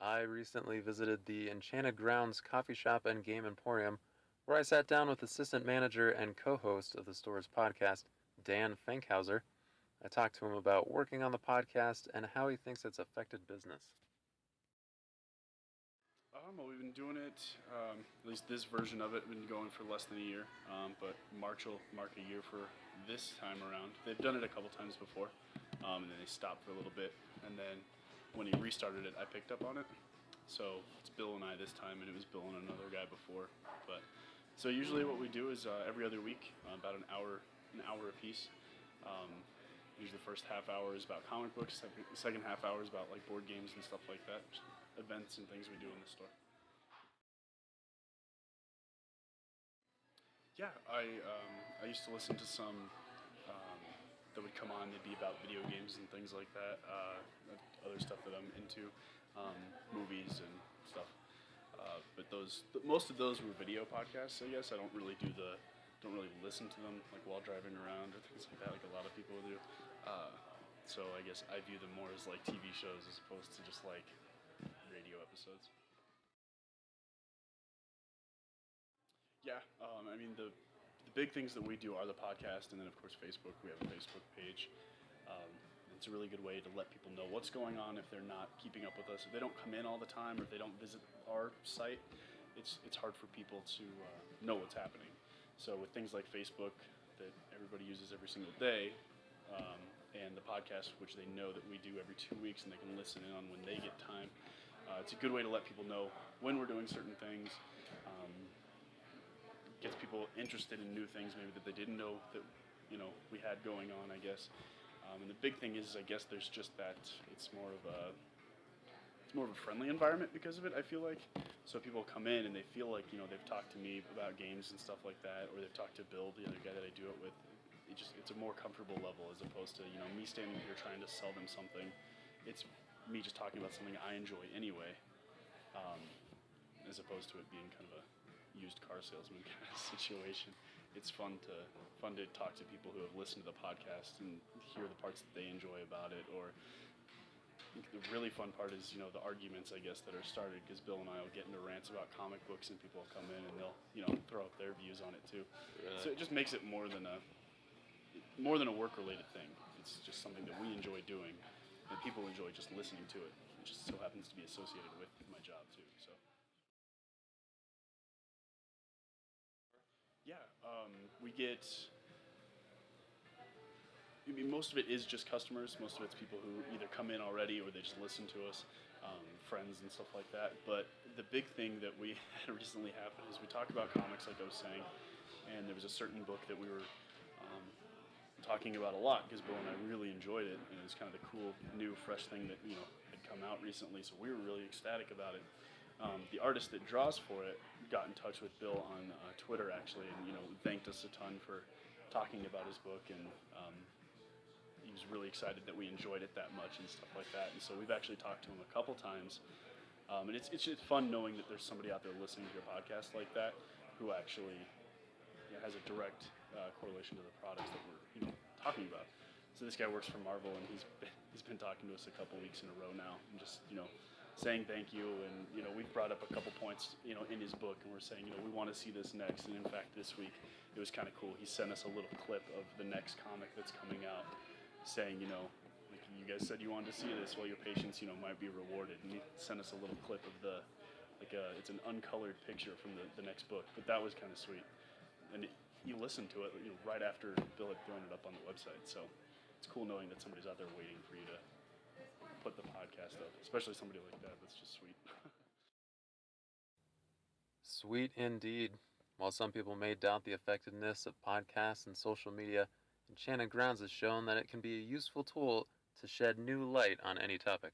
I recently visited the Enchanted Grounds coffee shop and game emporium, where I sat down with assistant manager and co-host of the store's podcast, Dan Fankhauser. I talked to him about working on the podcast and how he thinks it's affected business. Well, we've been doing it, at least this version of it, been going for less than a year, but March will mark a year for this time around. They've done it a couple times before, and then they stopped for a little bit, and then when he restarted it, I picked up on it. So it's Bill and I this time, and it was Bill and another guy before. But so usually what we do is every other week, about an hour apiece. Usually the first half hour is about comic books, second half hour is about like board games and stuff like that, just events and things we do in the store. Yeah, I used to listen to some that would come on. They'd be about video games and things like that. Other stuff that I'm into, movies and stuff. But most of those were video podcasts. I guess I don't really listen to them like while driving around or things like that, like a lot of people do. So I guess I view them more as like TV shows as opposed to just like radio episodes. Yeah, I mean the big things that we do are the podcast, and then of course Facebook. We have a Facebook page. Um, it's a really good way to let people know what's going on if they're not keeping up with us. If they don't come in all the time, or if they don't visit our site, it's hard for people to know what's happening. So with things like Facebook that everybody uses every single day, and the podcast, which they know that we do every 2 weeks, and they can listen in on when they get time. It's a good way to let people know when we're doing certain things. Gets people interested in new things maybe that they didn't know that we had going on, I guess. And the big thing is, I guess there's just that it's more of a friendly environment because of it, I feel like. So people come in and they feel like they've talked to me about games and stuff like that, or they've talked to Bill, the other guy that I do it with. It's a more comfortable level as opposed to me standing here trying to sell them something. It's me just talking about something I enjoy anyway, as opposed to it being kind of a used car salesman kind of situation. It's fun to talk to people who have listened to the podcast and hear the parts that they enjoy about it. Or the really fun part is the arguments, I guess, that are started because Bill and I will get into rants about comic books and people will come in and they'll throw up their views on it too. So it just makes it more than a work related thing. It's just something that we enjoy doing and people enjoy just listening to it. It just so happens to be associated with my job too. So. Yeah, we get. I mean, most of it is just customers. Most of it's people who either come in already or they just listen to us, friends and stuff like that. But the big thing that we had recently happen is we talk about comics, like I was saying, and there was a certain book that we were talking about a lot because Bill and I really enjoyed it, and it was kind of the cool, new, fresh thing that had come out recently. So we were really ecstatic about it. The artist that draws for it got in touch with Bill on Twitter actually, and thanked us a ton for talking about his book, and he was really excited that we enjoyed it that much and stuff like that. And so we've actually talked to him a couple times, and it's just fun knowing that there's somebody out there listening to your podcast like that who actually has a direct correlation to the products that we're talking about. So this guy works for Marvel, and he's been talking to us a couple weeks in a row now, and just saying thank you, and we've brought up a couple points in his book, and we're saying we want to see this next. And in fact, this week it was kind of cool. He sent us a little clip of the next comic that's coming out, saying like you guys said you wanted to see this, well your patience might be rewarded, and he sent us a little clip of it's an uncolored picture from the next book, but that was kind of sweet. And he listened to it right after Bill had thrown it up on the website, so it's cool knowing that somebody's out there waiting for you to put the podcast up, especially somebody like that. That's just sweet. Sweet indeed. While some people may doubt the effectiveness of podcasts and social media, Enchanted Grounds has shown that it can be a useful tool to shed new light on any topic.